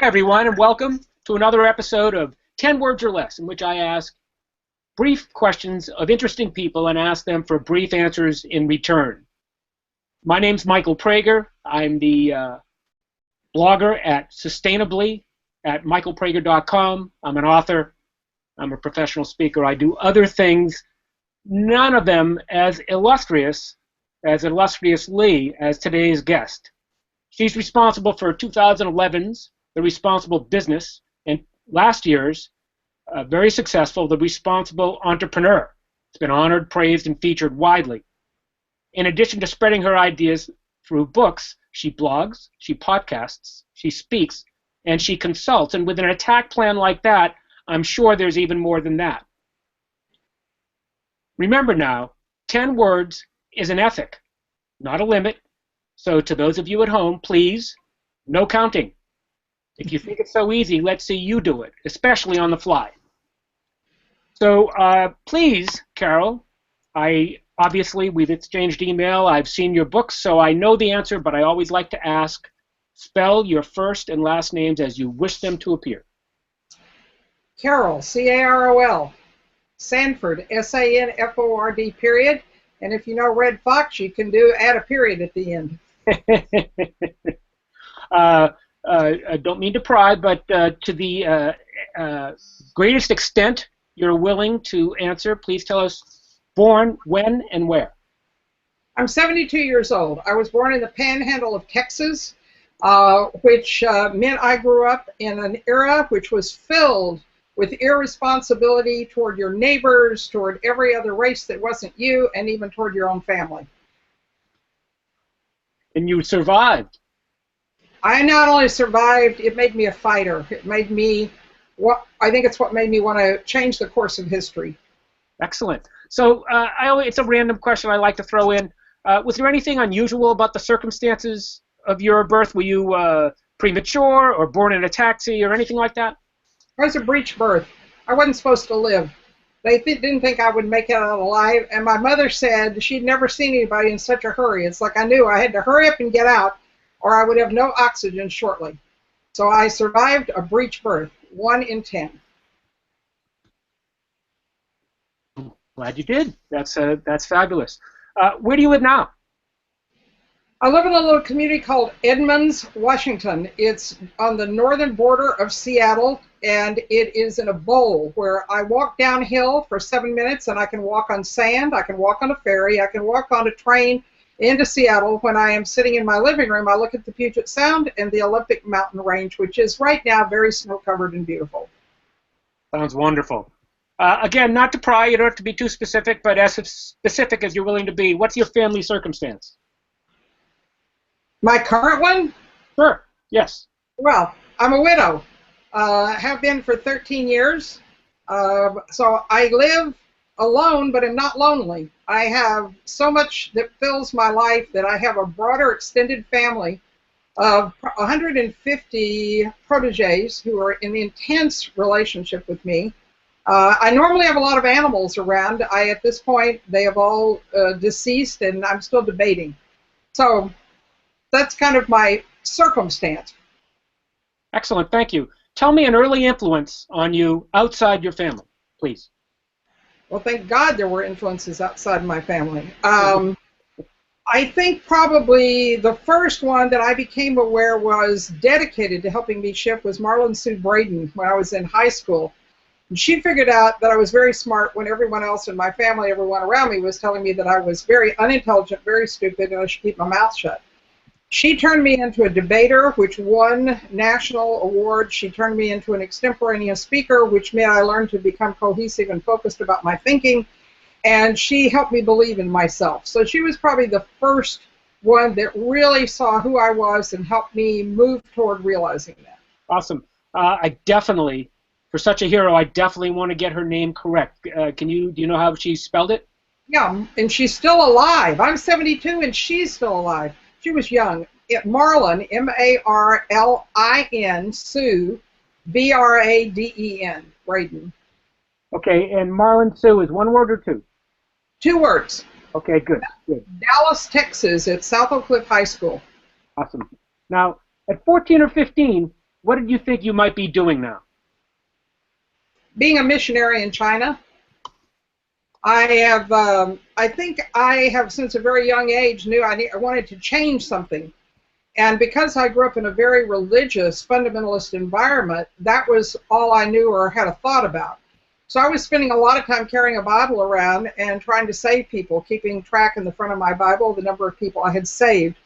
Hi, everyone, and welcome to another episode of 10 Words or Less, in which I ask brief questions of interesting people and ask them for brief answers in return. My name's Michael Prager. I'm the blogger at Sustainably at michaelprager.com. I'm an author. I'm a professional speaker. I do other things, none of them as illustriously as today's guest. She's responsible for 2011's The Responsible Business, and last year's, very successful, The Responsible Entrepreneur. It's been honored, praised, and featured widely. In addition to spreading her ideas through books, she blogs, she podcasts, she speaks, and she consults. And with an attack plan like that, I'm sure there's even more than that. Remember now, 10 words is an ethic, not a limit. So to those of you at home, please, no counting. If you think it's so easy, let's see you do it, especially on the fly. So please, Carol, obviously we've exchanged email. I've seen your books, so I know the answer, but I always like to ask, spell your first and last names as you wish them to appear. Carol, C-A-R-O-L. Sanford, S-A-N-F-O-R-D, period. And if you know Red Fox, you can add a period at the end. I don't mean to pry, but to the greatest extent you're willing to answer, please tell us born, when, and where. I'm 72 years old. I was born in the panhandle of Texas, which meant I grew up in an era which was filled with irresponsibility toward your neighbors, toward every other race that wasn't you, and even toward your own family. And you survived. I not only survived, it made me a fighter. It made me, I think it's what made me want to change the course of history. Excellent. So it's a random question I like to throw in. Was there anything unusual about the circumstances of your birth? Were you premature or born in a taxi or anything like that? I was a breech birth. I wasn't supposed to live. They didn't think I would make it out alive, and my mother said she'd never seen anybody in such a hurry. It's like I knew I had to hurry up and get out, or I would have no oxygen shortly. So I survived a breech birth, 1 in 10. Glad you did. That's fabulous. Where do you live now? I live in a little community called Edmonds, Washington. It's on the northern border of Seattle, and it is in a bowl where I walk downhill for 7 minutes, and I can walk on sand, I can walk on a ferry, I can walk on a train into Seattle. When I am sitting in my living room, I look at the Puget Sound and the Olympic Mountain Range, which is right now very snow-covered and beautiful. Sounds wonderful. Again, not to pry, you don't have to be too specific, but as specific as you're willing to be. What's your family circumstance? My current one? Sure, yes. Well, I'm a widow. Have been for 13 years. So I live alone, but I'm not lonely. I have so much that fills my life that I have a broader extended family of 150 proteges who are in intense relationship with me. I normally have a lot of animals around. At this point, they have all deceased, and I'm still debating. So that's kind of my circumstance. Excellent, thank you. Tell me an early influence on you outside your family, please. Well, thank God there were influences outside my family. I think probably the first one that I became aware was dedicated to helping me shift was Marlon Sue Braden when I was in high school. And she figured out that I was very smart when everyone else in my family, everyone around me, was telling me that I was very unintelligent, very stupid, and I should keep my mouth shut. She turned me into a debater, which won national awards. She turned me into an extemporaneous speaker, which meant I learned to become cohesive and focused about my thinking. And she helped me believe in myself. So she was probably the first one that really saw who I was and helped me move toward realizing that. Awesome. I definitely, for such a hero, I definitely want to get her name correct. Do you know how she spelled it? Yeah, and she's still alive. I'm 72 and she's still alive. She was young. Marlon, M-A-R-L-I-N, Sue, B-R-A-D-E-N, Braden. Okay, and Marlon Sue is one word or two? 2 words. Okay, good. Dallas, Texas, at South Oak Cliff High School. Awesome. Now, at 14 or 15, what did you think you might be doing now? Being a missionary in China. I think I have, since a very young age, knew I wanted to change something. And because I grew up in a very religious, fundamentalist environment, that was all I knew or had a thought about. So I was spending a lot of time carrying a Bible around and trying to save people, keeping track in the front of my Bible the number of people I had saved.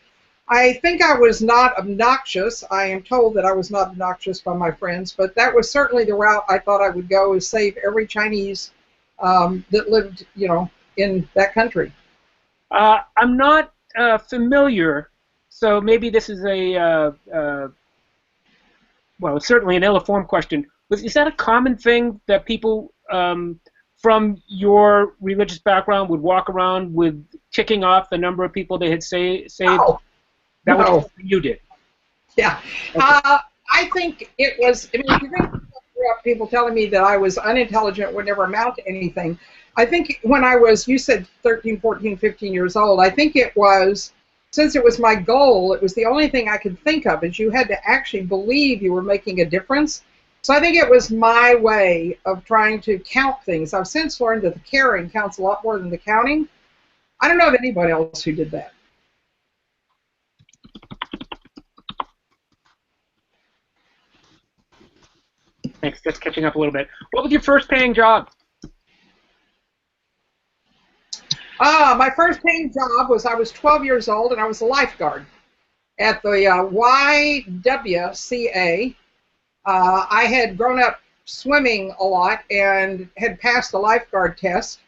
I think I was not obnoxious. I am told that I was not obnoxious by my friends, but that was certainly the route I thought I would go, is save every Chinese that lived, in that country. I'm not familiar, so maybe this is well, it's certainly an ill-informed question. Is that a common thing that people from your religious background would walk around with ticking off the number of people they had saved? No. That was No. something you did. Yeah. Okay. I think it was, if you think about people telling me that I was unintelligent, would never amount to anything, I think when I was, you said 13, 14, 15 years old, I think it was, since it was my goal, it was the only thing I could think of, is you had to actually believe you were making a difference. So I think it was my way of trying to count things. I've since learned that the caring counts a lot more than the counting. I don't know of anybody else who did that. Thanks. Just catching up a little bit. What was your first paying job? My first paying job was, I was 12 years old, and I was a lifeguard at the YWCA. I had grown up swimming a lot and had passed the lifeguard test,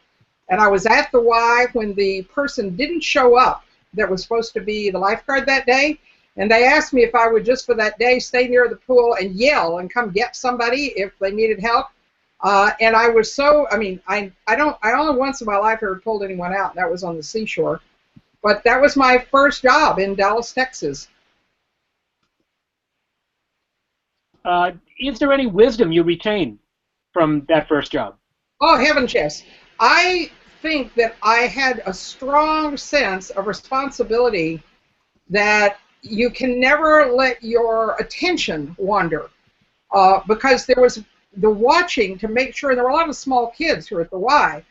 and I was at the Y when the person didn't show up that was supposed to be the lifeguard that day, and they asked me if I would, just for that day, stay near the pool and yell and come get somebody if they needed help. And I was so, I only once in my life ever pulled anyone out, and that was on the seashore. But that was my first job in Dallas, Texas. Is there any wisdom you retain from that first job? Oh, heavens, yes. I think that I had a strong sense of responsibility, that you can never let your attention wander, because there was the watching to make sure. There were a lot of small kids who were at the Y,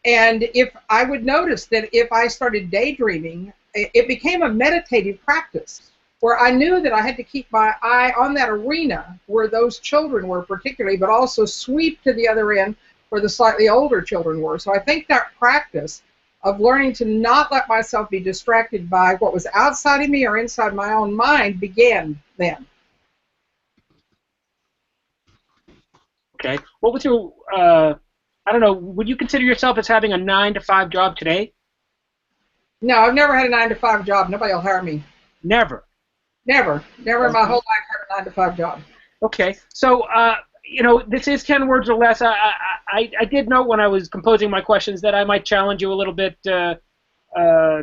and if I would notice that if I started daydreaming, it became a meditative practice, where I knew that I had to keep my eye on that arena where those children were particularly, but also sweep to the other end where the slightly older children were. So I think that practice of learning to not let myself be distracted by what was outside of me or inside my own mind began then. Okay. What was your, I don't know, would you consider yourself as having a 9-to-5 job today? No, I've never had a 9-to-5 job. Nobody will hire me. Never? Never. Never in my whole life had a 9-to-5 job. Okay. So, this is 10 words or less. I did note when I was composing my questions that I might challenge you a little bit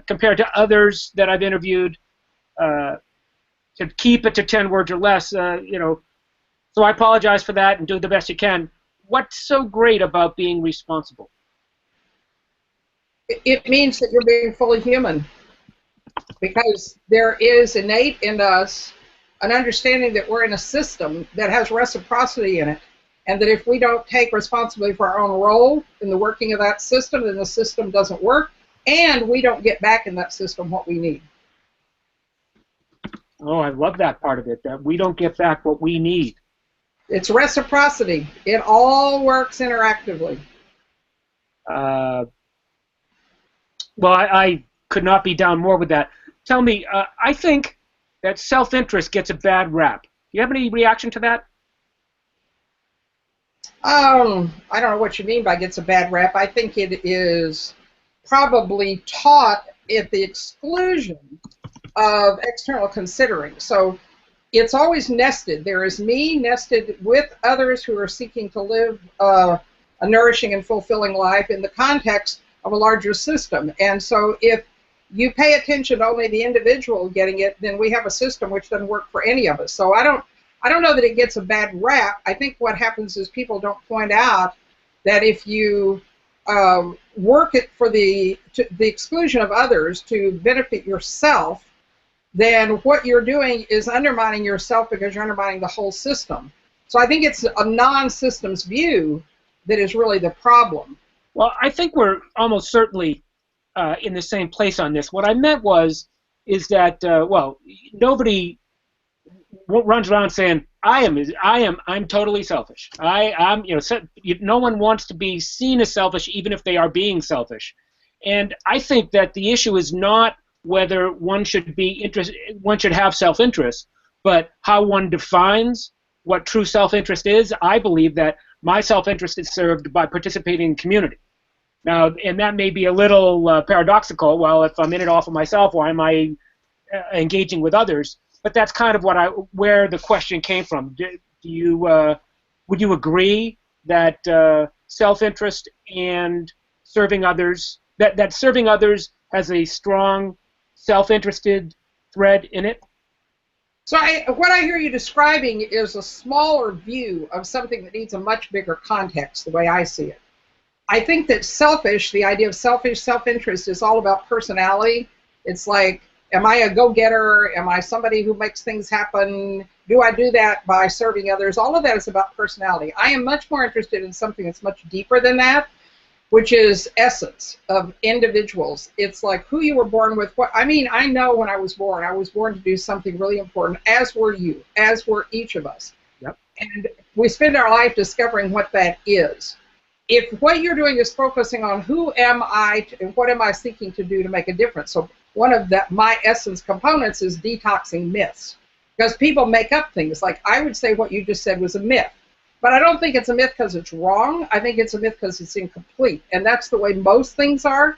compared to others that I've interviewed to keep it to 10 words or less, So I apologize for that, and do the best you can. What's so great about being responsible? It means that you're being fully human, because there is innate in us an understanding that we're in a system that has reciprocity in it, and that if we don't take responsibility for our own role in the working of that system, then the system doesn't work, and we don't get back in that system what we need. Oh, I love that part of it, that we don't get back what we need. It's reciprocity. It all works interactively. Well, I could not be down more with that. Tell me, I think that self-interest gets a bad rap. Do you have any reaction to that? I don't know what you mean by gets a bad rap. I think it is probably taught at the exclusion of external considering. So it's always nested. There is me nested with others who are seeking to live a nourishing and fulfilling life in the context of a larger system. And so if you pay attention to only the individual getting it, then we have a system which doesn't work for any of us. So I don't know that it gets a bad rap. I think what happens is people don't point out that if you work it for the exclusion of others to benefit yourself, then what you're doing is undermining yourself because you're undermining the whole system. So I think it's a non-systems view that is really the problem. Well, I think we're almost certainly in the same place on this. What I meant is that well, nobody runs around saying I'm totally selfish. I'm no one wants to be seen as selfish, even if they are being selfish. And I think that the issue is not whether one should have self-interest, but how one defines what true self-interest is. I believe that my self-interest is served by participating in community. Now, and that may be a little paradoxical. Well, if I'm in it all for myself, why am I engaging with others? But that's kind of where the question came from. Would you agree that self-interest and serving others, that serving others has a strong self-interested thread in it? So what I hear you describing is a smaller view of something that needs a much bigger context, the way I see it. I think that the idea of selfish self-interest is all about personality. It's like, am I a go-getter? Am I somebody who makes things happen? Do I do that by serving others? All of that is about personality. I am much more interested in something that's much deeper than that, which is essence of individuals. It's like who you were born with. I know when I was born to do something really important, as were you, as were each of us. Yep. And we spend our life discovering what that is. If what you're doing is focusing on who am I and what am I seeking to do to make a difference. So one of my essence components is detoxing myths. Because people make up things. Like I would say what you just said was a myth. But I don't think it's a myth because it's wrong. I think it's a myth because it's incomplete. And that's the way most things are.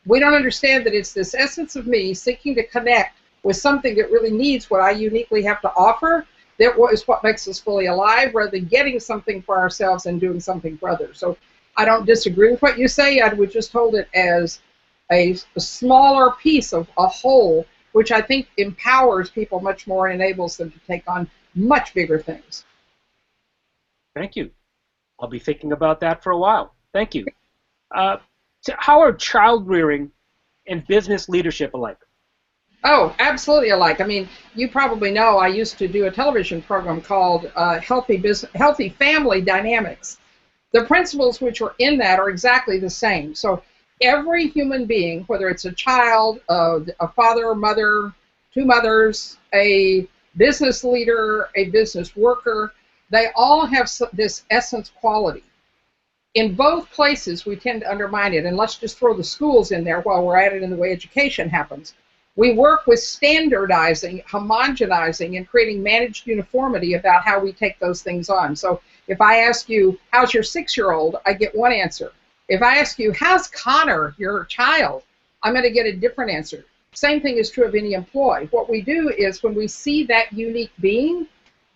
We don't understand that it's this essence of me seeking to connect with something that really needs what I uniquely have to offer. That is what makes us fully alive, rather than getting something for ourselves and doing something for others. So I don't disagree with what you say. I would just hold it as a smaller piece of a whole, which I think empowers people much more and enables them to take on much bigger things. Thank you. I'll be thinking about that for a while. Thank you. How are child rearing and business leadership alike? Oh, absolutely alike. I mean, you probably know I used to do a television program called Healthy Family Dynamics. The principles which are in that are exactly the same. So every human being, whether it's a child, a father, mother, two mothers, a business leader, a business worker, they all have this essence quality. In both places, we tend to undermine it, and let's just throw the schools in there while we're at it in the way education happens. We work with standardizing, homogenizing, and creating managed uniformity about how we take those things on. So if I ask you, how's your 6-year-old, I get one answer. If I ask you, how's Connor, your child, I'm going to get a different answer. Same thing is true of any employee. What we do is when we see that unique being,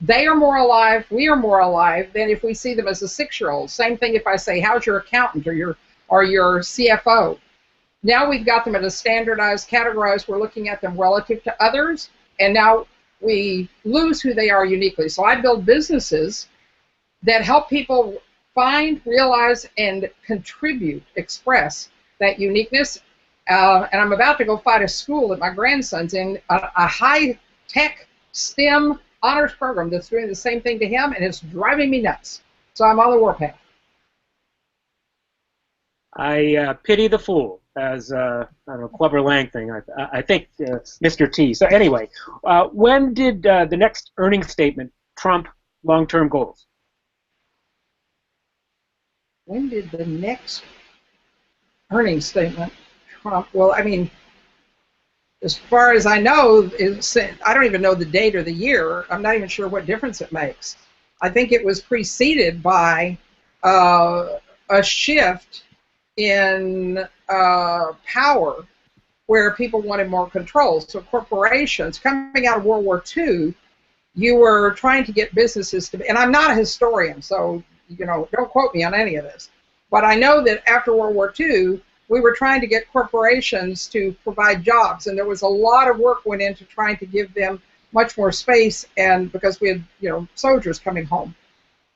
they are more alive, we are more alive than if we see them as a 6-year-old. Same thing if I say, how's your accountant or your CFO? Now we've got them at a standardized, categorized, we're looking at them relative to others, and now we lose who they are uniquely. So I build businesses that help people find, realize, and contribute, express that uniqueness. And I'm about to go find a school that my grandson's in, a high-tech STEM honors program that's doing the same thing to him, and it's driving me nuts. So I'm on the warpath. I pity the fool, as I don't know, Clubber Lang thing. I think Mr. T. So anyway, when did the next earnings statement trump long-term goals? When did the next earnings statement trump? Well, I mean, as far as I know, I don't even know the date or the year. I'm not even sure what difference it makes. I think it was preceded by a shift in power where people wanted more control. So corporations, coming out of World War II, you were trying to get businesses to be, and I'm not a historian, so don't quote me on any of this, but I know that after World War II, we were trying to get corporations to provide jobs, and there was a lot of work went into trying to give them much more space, and because we had soldiers coming home.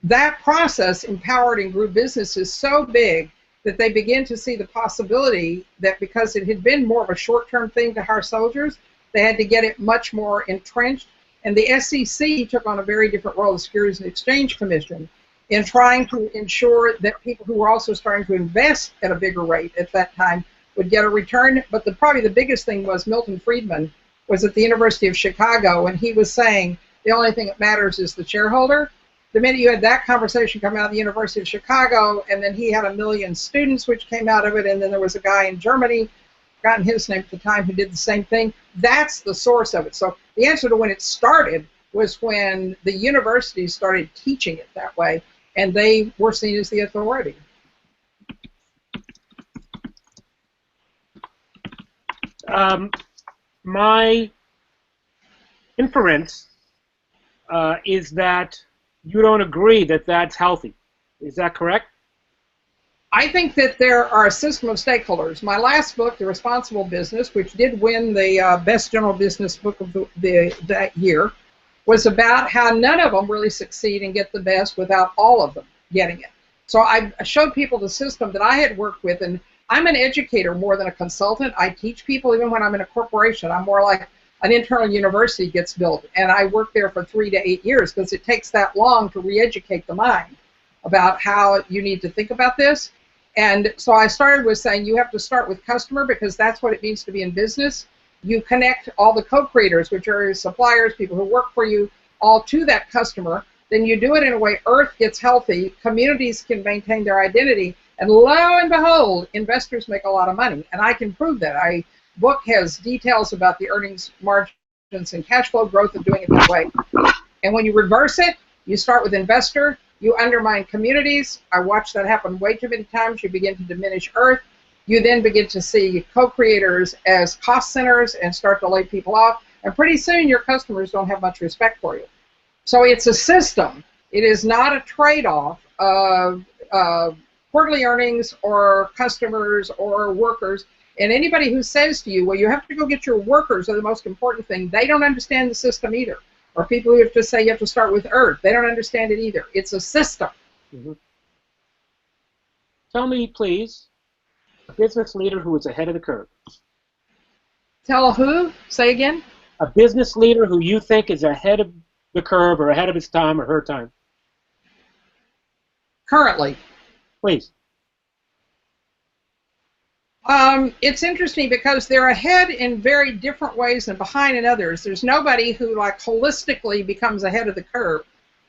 That process empowered and grew businesses so big that they began to see the possibility that because it had been more of a short-term thing to hire soldiers, They had to get it much more entrenched. And the SEC took on a very different role, the Securities and Exchange Commission, in trying to ensure that people who were also starting to invest at a bigger rate at that time would get a return. But probably the biggest thing was Milton Friedman was at the University of Chicago, and he was saying the only thing that matters is the shareholder. The minute you had that conversation come out of the University of Chicago, and then he had 1 million students which came out of it, and then there was a guy in Germany, forgotten his name at the time, who did the same thing. That's the source of it. So the answer to when it started was when the universities started teaching it that way, and they were seen as the authority. My inference is that you don't agree that that's healthy. Is that correct? I think that there are a system of stakeholders. My last book, The Responsible Business, which did win the Best General Business Book of that year, was about how none of them really succeed and get the best without all of them getting it. So I showed people the system that I had worked with, and I'm an educator more than a consultant. I teach people even when I'm in a corporation. I'm more like an internal university gets built, and I work there for 3 to 8 years because it takes that long to re-educate the mind about how you need to think about this. And so I started with saying you have to start with customer because that's what it means to be in business. You connect all the co-creators, which are suppliers, people who work for you, all to that customer. Then you do it in a way Earth gets healthy, communities can maintain their identity, and lo and behold, investors make a lot of money. And I can prove that. My book has details about the earnings margins and cash flow growth of doing it that way. And when you reverse it, you start with investor, you undermine communities. I watched that happen way too many times. You begin to diminish Earth. You then begin to see co-creators as cost centers and start to lay people off. And pretty soon your customers don't have much respect for you. So it's a system. It is not a trade-off of quarterly earnings or customers or workers. And anybody who says to you, well, you have to go get your workers are the most important thing, they don't understand the system either. Or people who have to say you have to start with Earth, they don't understand it either. It's a system. Mm-hmm. Tell me, please, a business leader who is ahead of the curve. Tell who? Say again? A business leader who you think is ahead of the curve or ahead of his time or her time. Currently. Please. It's interesting because they're ahead in very different ways and behind in others. There's nobody who like holistically becomes ahead of the curve.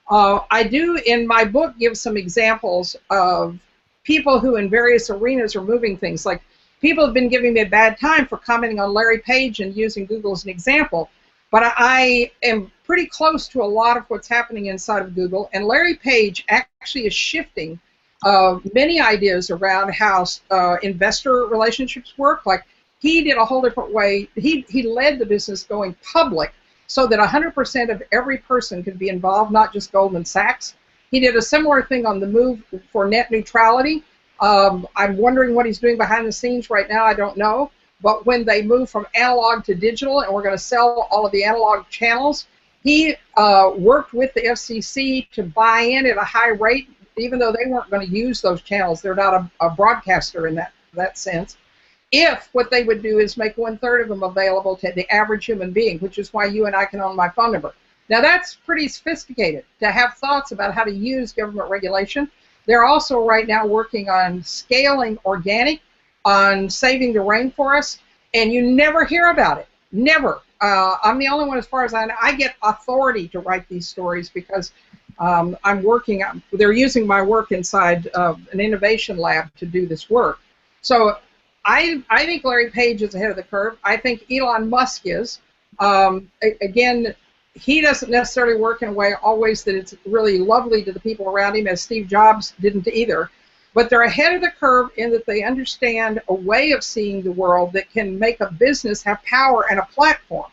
I do in my book give some examples of people who in various arenas are moving things. Like people have been giving me a bad time for commenting on Larry Page and using Google as an example. But I am pretty close to a lot of what's happening inside of Google. And Larry Page actually is shifting many ideas around how investor relationships work. Like he did a whole different way. He led the business going public so that 100% of every person could be involved, not just Goldman Sachs. He did a similar thing on the move for net neutrality. I'm wondering what he's doing behind the scenes right now. I don't know. But when they move from analog to digital and we're going to sell all of the analog channels, he worked with the FCC to buy in at a high rate, even though they weren't going to use those channels. They're not a broadcaster in that sense. If what they would do is make 1/3 of them available to the average human being, which is why you and I can own my phone number. Now that's pretty sophisticated to have thoughts about how to use government regulation. They're also right now working on scaling organic, on saving the rainforest, and you never hear about it. Never. I'm the only one, as far as I know. I get authority to write these stories because I'm working, they're using my work inside an innovation lab to do this work. So I think Larry Page is ahead of the curve. I think Elon Musk is. Again, he doesn't necessarily work in a way always that it's really lovely to the people around him, as Steve Jobs didn't either. But they're ahead of the curve in that they understand a way of seeing the world that can make a business have power and a platform.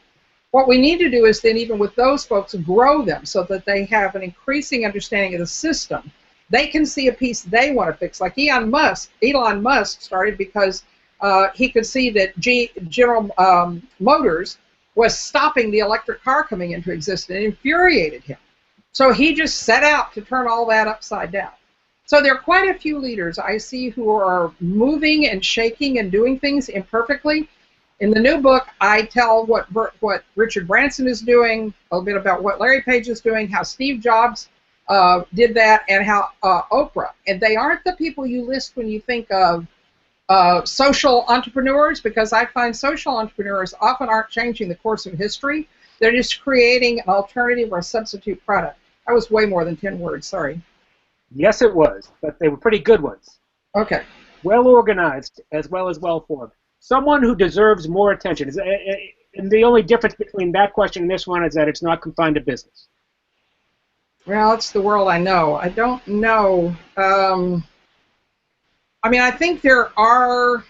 What we need to do is then, even with those folks, grow them so that they have an increasing understanding of the system. They can see a piece they want to fix. Like Elon Musk started because he could see that General Motors was stopping the electric car coming into existence. It infuriated him. So he just set out to turn all that upside down. So there are quite a few leaders I see who are moving and shaking and doing things imperfectly. In the new book, I tell what Richard Branson is doing, a little bit about what Larry Page is doing, how Steve Jobs did that, and how Oprah. And they aren't the people you list when you think of social entrepreneurs, because I find social entrepreneurs often aren't changing the course of history. They're just creating an alternative or a substitute product. That was way more than 10 words, sorry. Yes, it was, but they were pretty good ones. Okay. Well organized as well as well formed. Someone who deserves more attention. And the only difference between that question and this one is that it's not confined to business. Well, it's the world I know. I don't know. I mean, I think there are.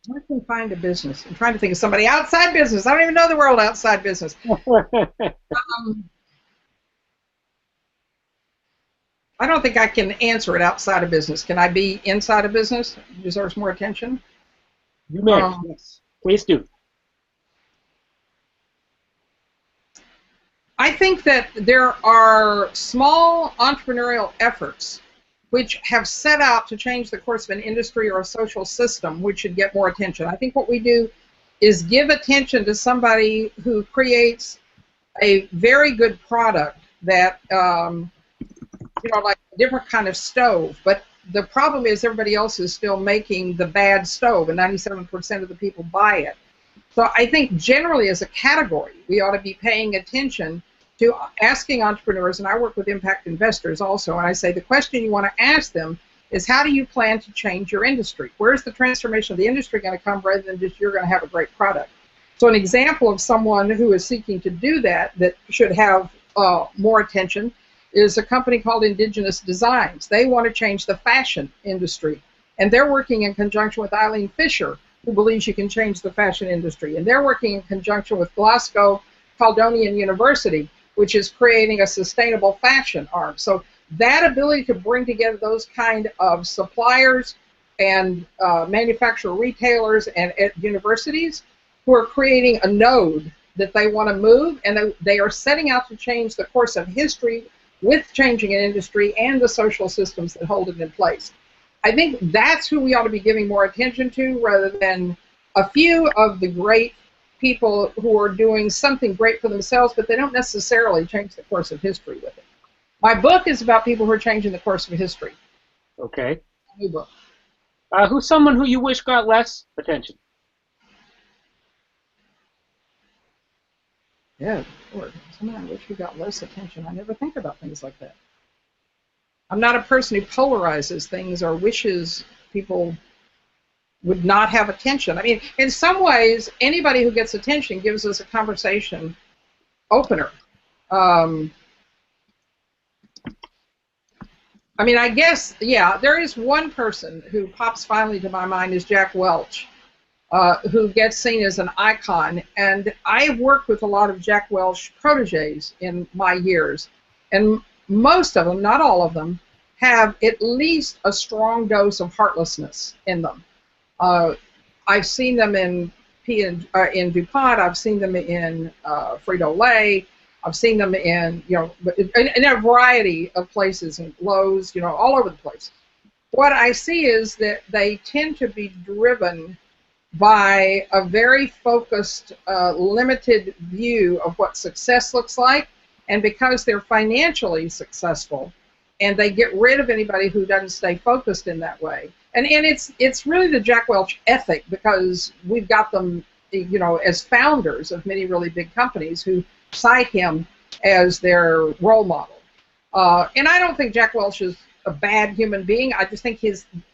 Where can find a business? I'm trying to think of somebody outside business. I don't even know the world outside business. I don't think I can answer it outside of business. Can I be inside of business? Deserves more attention? You may. Yes. Please do. I think that there are small entrepreneurial efforts which have set out to change the course of an industry or a social system which should get more attention. I think what we do is give attention to somebody who creates a very good product that, like a different kind of stove, but the problem is everybody else is still making the bad stove, and 97% of the people buy it. So I think generally as a category, we ought to be paying attention to asking entrepreneurs, and I work with impact investors also, and I say the question you want to ask them is, how do you plan to change your industry? Where's the transformation of the industry going to come rather than just you're going to have a great product? So an example of someone who is seeking to do that should have more attention is a company called Indigenous Designs. They want to change the fashion industry, and they're working in conjunction with Eileen Fisher, who believes you can change the fashion industry, and they're working in conjunction with Glasgow Caledonian University, which is creating a sustainable fashion arm. So that ability to bring together those kind of suppliers and manufacturer retailers and at universities who are creating a node that they want to move, and they are setting out to change the course of history with changing an industry and the social systems that hold it in place. I think that's who we ought to be giving more attention to rather than a few of the great people who are doing something great for themselves, but they don't necessarily change the course of history with it. My book is about people who are changing the course of history. Okay. New book. Who's someone who you wish got less attention? Yeah, Lord. Someone I wish who got less attention. I never think about things like that. I'm not a person who polarizes things or wishes people would not have attention. I mean, in some ways, anybody who gets attention gives us a conversation opener. I mean, I guess, yeah, there is one person who pops finally to my mind is Jack Welch, who gets seen as an icon. And I've worked with a lot of Jack Welch proteges in my years, and most of them, not all of them, have at least a strong dose of heartlessness in them. I've seen them in DuPont. I've seen them in Frito-Lay. I've seen them in in a variety of places, in Lowe's, all over the place. What I see is that they tend to be driven by a very focused, limited view of what success looks like, and because they're financially successful, and they get rid of anybody who doesn't stay focused in that way. And it's really the Jack Welch ethic, because we've got them, as founders of many really big companies who cite him as their role model. And I don't think Jack Welch is a bad human being. I just think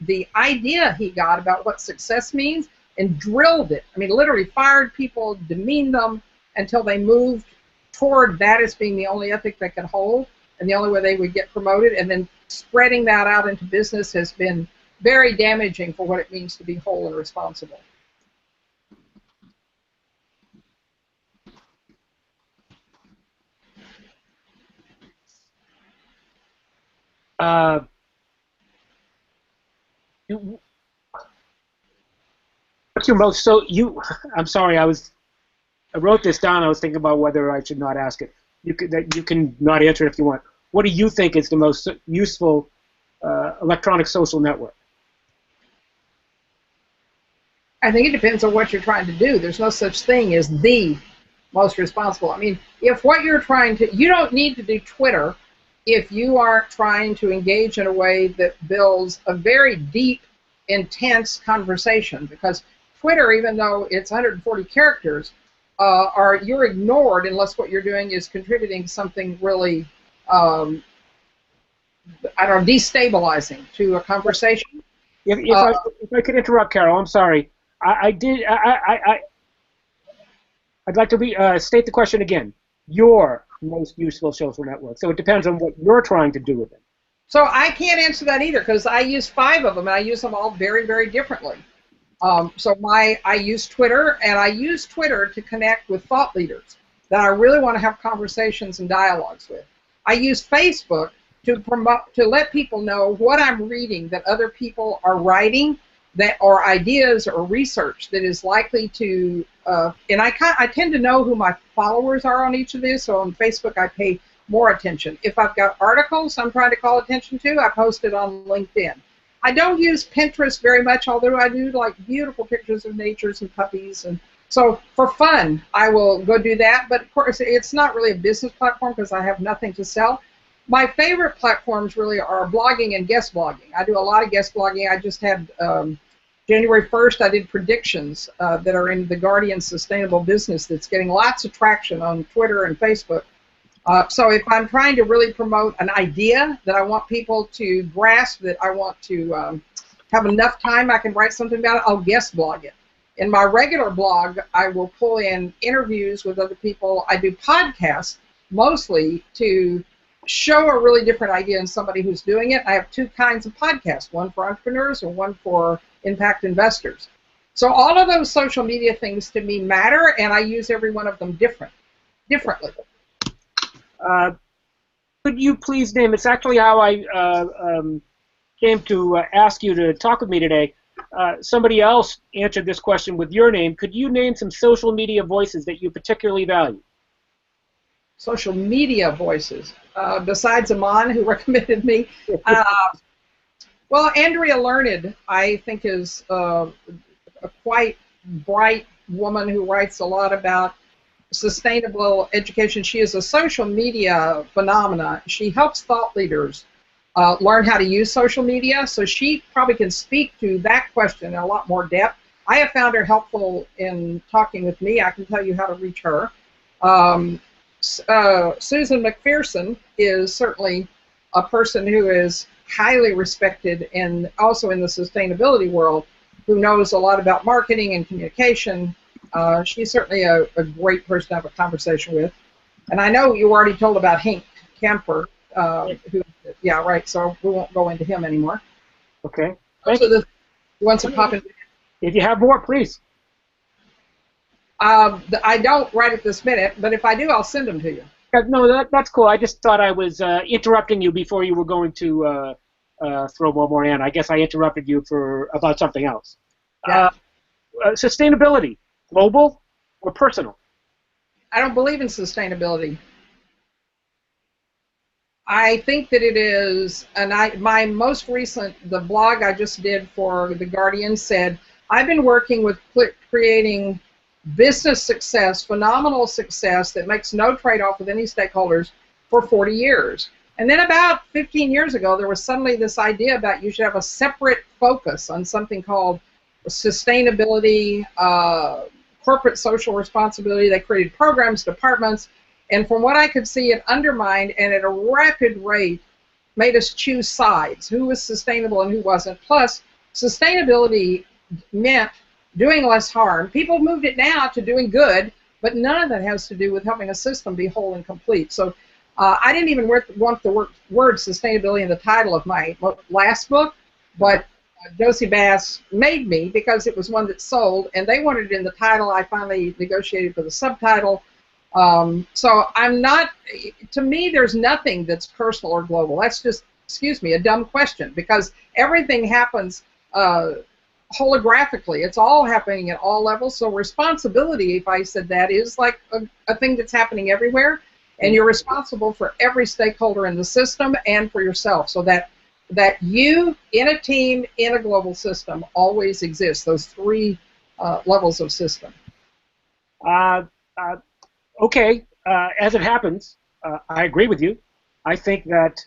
the idea he got about what success means and drilled it. I mean, literally fired people, demeaned them until they moved toward that as being the only ethic that could hold and the only way they would get promoted. And then spreading that out into business has been very damaging for what it means to be whole and responsible. What's your most, I'm sorry, I wrote this down. I was thinking about whether I should not ask it. You can not answer it if you want. What do you think is the most useful electronic social network? I think it depends on what you're trying to do. There's no such thing as the most responsible. I mean, if what you're trying to, you don't need to do Twitter if you aren't trying to engage in a way that builds a very deep, intense conversation. Because Twitter, even though it's 140 characters, you're ignored unless what you're doing is contributing something really, I don't know, destabilizing to a conversation. If I could interrupt, Carol, I'm sorry. I'd like to state the question again. Your most useful social network. So it depends on what you're trying to do with it. So I can't answer that either because I use 5 of them and I use them all very, very differently. I use Twitter, and I use Twitter to connect with thought leaders that I really want to have conversations and dialogues with. I use Facebook to let people know what I'm reading that other people are writing, that are ideas or research that is likely to, and I tend to know who my followers are on each of these, so on Facebook I pay more attention. If I've got articles I'm trying to call attention to, I post it on LinkedIn. I don't use Pinterest very much, although I do like beautiful pictures of natures and puppies, and so for fun I will go do that, but of course it's not really a business platform because I have nothing to sell. My favorite platforms really are blogging and guest blogging. I do a lot of guest blogging. I just had January 1st, I did predictions that are in the Guardian Sustainable Business that's getting lots of traction on Twitter and Facebook. So if I'm trying to really promote an idea that I want people to grasp, that I want to have enough time I can write something about it, I'll guest blog it. In my regular blog, I will pull in interviews with other people. I do podcasts mostly to show a really different idea in somebody who's doing it. I have 2 kinds of podcasts, one for entrepreneurs and one for impact investors. So all of those social media things to me matter, and I use every one of them differently. Could you please name, it's actually how I came to ask you to talk with me today. Somebody else answered this question with your name. Could you name some social media voices that you particularly value? Social media voices, besides Aman, who recommended me. Well, Andrea Learned, I think, is a quite bright woman who writes a lot about sustainable education. She is a social media phenomena. She helps thought leaders learn how to use social media, so she probably can speak to that question in a lot more depth. I have found her helpful in talking with me. I can tell you how to reach her. Susan McPherson is certainly a person who is highly respected and also in the sustainability world, who knows a lot about marketing and communication. She's certainly a great person to have a conversation with. And I know you already told about Hank Camper, who, yeah, right, so we won't go into him anymore. Okay. You want to pop in? If you have more, please. I don't right at this minute, but if I do, I'll send them to you. No, that's cool. I just thought I was interrupting you before you were going to throw one more in. I guess I interrupted you about something else. Yeah. Sustainability, global or personal? I don't believe in sustainability. I think that it is, and my most recent, the blog I just did for The Guardian said, I've been working with creating business success, phenomenal success that makes no trade-off with any stakeholders for 40 years. And then about 15 years ago, there was suddenly this idea about you should have a separate focus on something called sustainability, corporate social responsibility. They created programs, departments, and from what I could see, it undermined and at a rapid rate made us choose sides, who was sustainable and who wasn't. Plus, sustainability meant doing less harm. People moved it now to doing good, but none of that has to do with helping a system be whole and complete. So I didn't even want the word sustainability in the title of my last book, but Josie Bass made me because it was one that sold, and they wanted it in the title. I finally negotiated for the subtitle. So I'm not, to me, there's nothing that's personal or global. That's just, excuse me, a dumb question, because everything happens holographically. It's all happening at all levels. So responsibility, if I said that, is like a thing that's happening everywhere, and you're responsible for every stakeholder in the system and for yourself, so that you, in a team, in a global system, always exist. Those three levels of system. Uh, okay, as it happens, I agree with you. I think that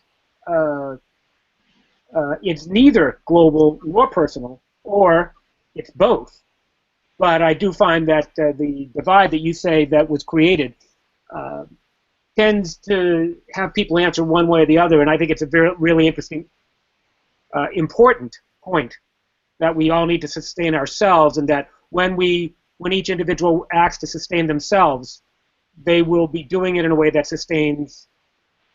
it's neither global nor personal, or it's both. But I do find that the divide that you say that was created tends to have people answer one way or the other, and I think it's a really interesting, important point that we all need to sustain ourselves, and that when each individual acts to sustain themselves, they will be doing it in a way that sustains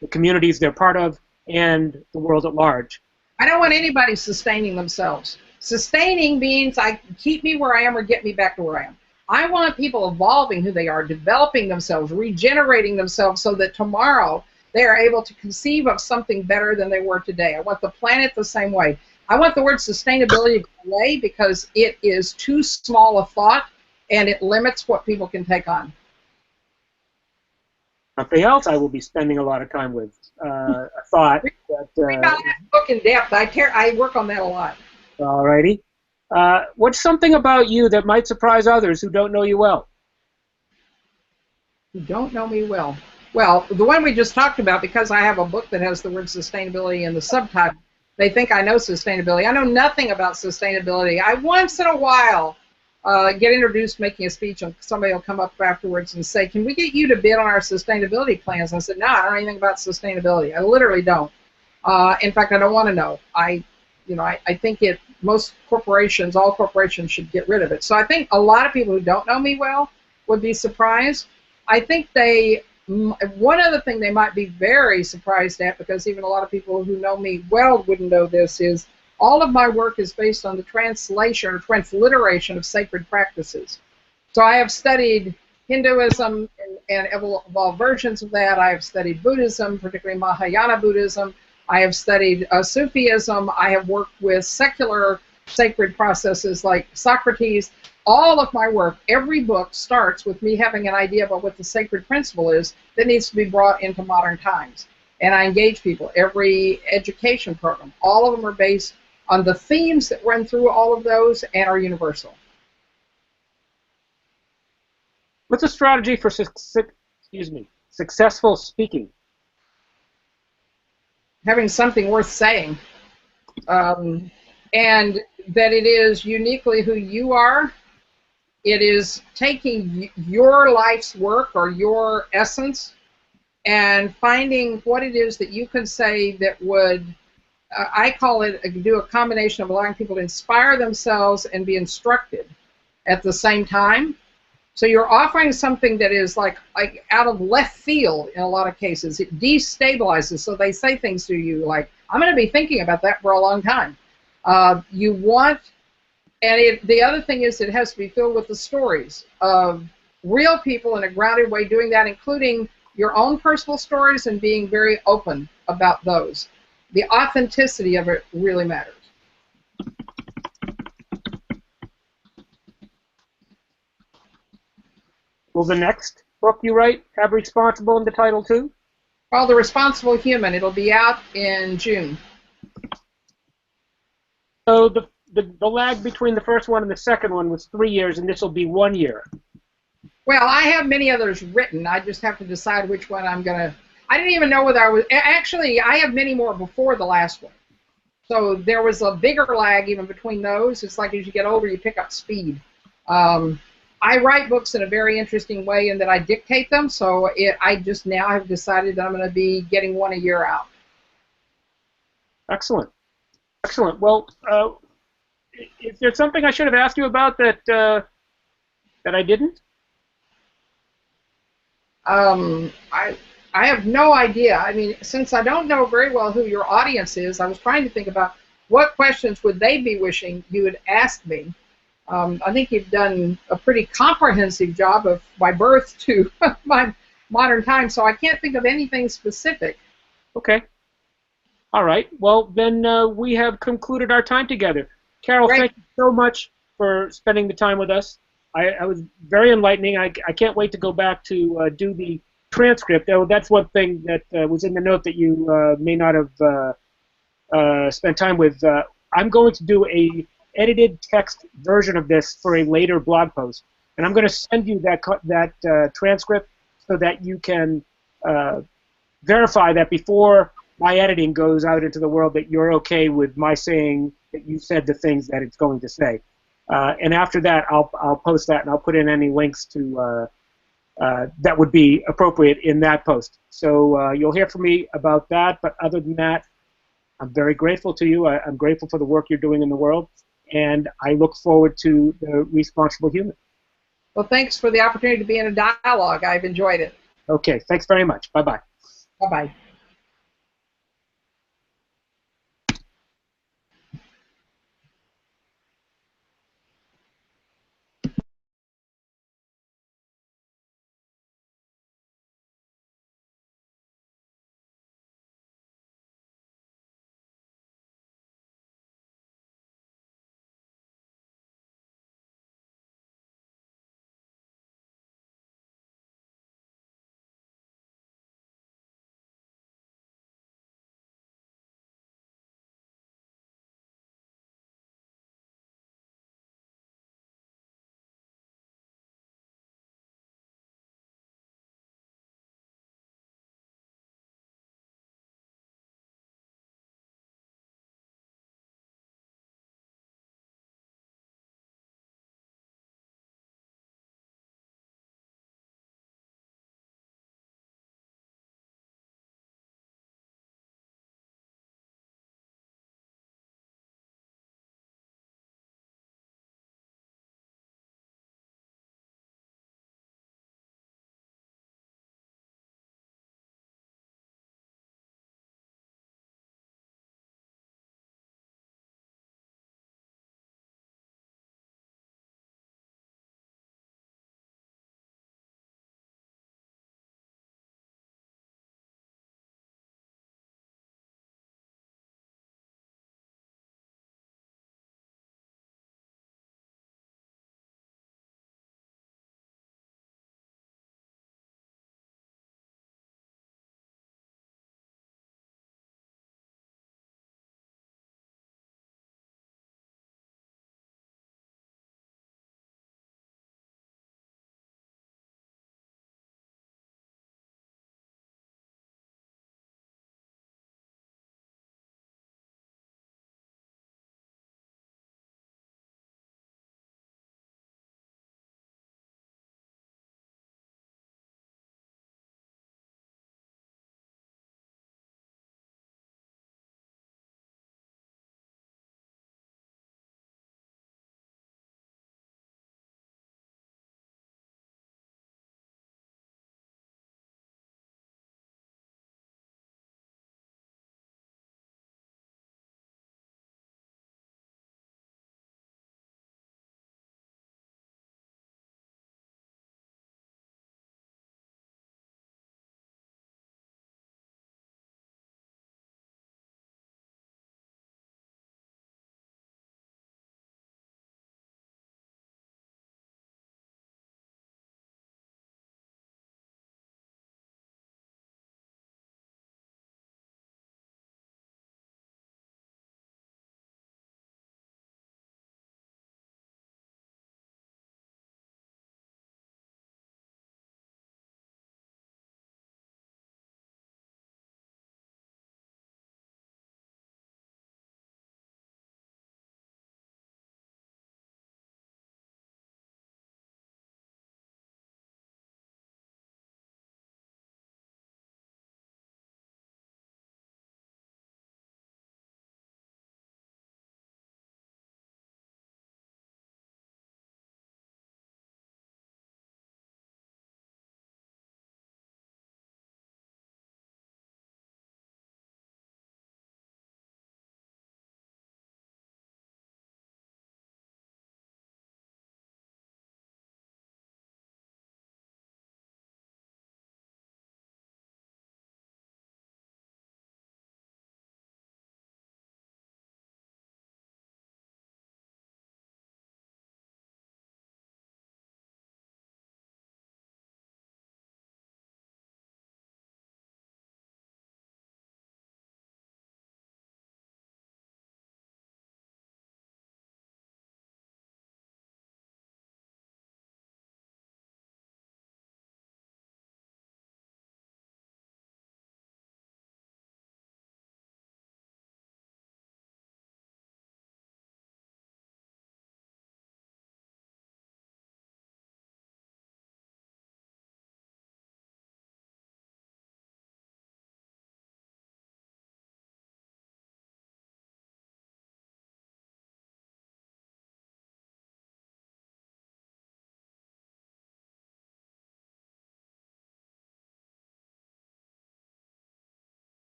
the communities they're part of and the world at large. I don't want anybody sustaining themselves. Sustaining means keep me where I am or get me back to where I am. I want people evolving who they are, developing themselves, regenerating themselves so that tomorrow they are able to conceive of something better than they were today. I want the planet the same way. I want the word sustainability to go away because it is too small a thought and it limits what people can take on. Something else I will be spending a lot of time with. A thought that... Read about that book in depth. I work on that a lot. All righty. What's something about you that might surprise others who don't know you well? Who don't know me well? Well, the one we just talked about, because I have a book that has the word sustainability in the subtitle, they think I know sustainability. I know nothing about sustainability. I once in a while get introduced making a speech, and somebody will come up afterwards and say, can we get you to bid on our sustainability plans? And I said, no, I don't know anything about sustainability. I literally don't. In fact, I don't want to know. I think most corporations, all corporations should get rid of it. So I think a lot of people who don't know me well would be surprised. I think one other thing they might be very surprised at, because even a lot of people who know me well wouldn't know this, is all of my work is based on the translation or transliteration of sacred practices. So I have studied Hinduism and evolved versions of that. I have studied Buddhism, particularly Mahayana Buddhism. I have studied Sufism. I have worked with secular sacred processes like Socrates. All of my work, every book starts with me having an idea about what the sacred principle is that needs to be brought into modern times. And I engage people. Every education program, all of them are based on the themes that run through all of those and are universal. What's a strategy for successful speaking? Having something worth saying, and that it is uniquely who you are. It is taking your life's work or your essence and finding what it is that you can say that would, I call it, do a combination of allowing people to inspire themselves and be instructed at the same time. So you're offering something that is like out of left field in a lot of cases. It destabilizes, so they say things to you like, I'm going to be thinking about that for a long time. You want, and the other thing is it has to be filled with the stories of real people in a grounded way doing that, including your own personal stories and being very open about those. The authenticity of it really matters. Will the next book you write have responsible in the title too? Called The Responsible Human. It'll be out in June. So the lag between the first one and the second one was 3 years, and this will be 1 year. Well, I have many others written. I just have to decide which one I'm going to... I didn't even know whether I was... Actually, I have many more before the last one. So there was a bigger lag even between those. It's like as you get older, you pick up speed. I write books in a very interesting way in that I dictate them, so I just now have decided that I'm going to be getting one a year out. Excellent. Excellent. Well, is there something I should have asked you about that I didn't? I have no idea. I mean, since I don't know very well who your audience is, I was trying to think about what questions would they be wishing you had asked me. I think you've done a pretty comprehensive job of my birth to my modern time, so I can't think of anything specific. Okay. All right. Well, then we have concluded our time together. Carol, Great. Thank you so much for spending the time with us. I was very enlightening. I can't wait to go back to do the transcript. Oh, that's one thing that was in the note that you may not have spent time with. I'm going to do a edited text version of this for a later blog post, and I'm going to send you that transcript so that you can verify that before my editing goes out into the world that you're okay with my saying that you said the things that it's going to say. And after that, I'll post that, and I'll put in any links to that would be appropriate in that post. So you'll hear from me about that, but other than that, I'm very grateful to you. I'm grateful for the work you're doing in the world, and I look forward to the Responsible Human. Well, thanks for the opportunity to be in a dialogue. I've enjoyed it. Okay, thanks very much. Bye-bye. Bye-bye.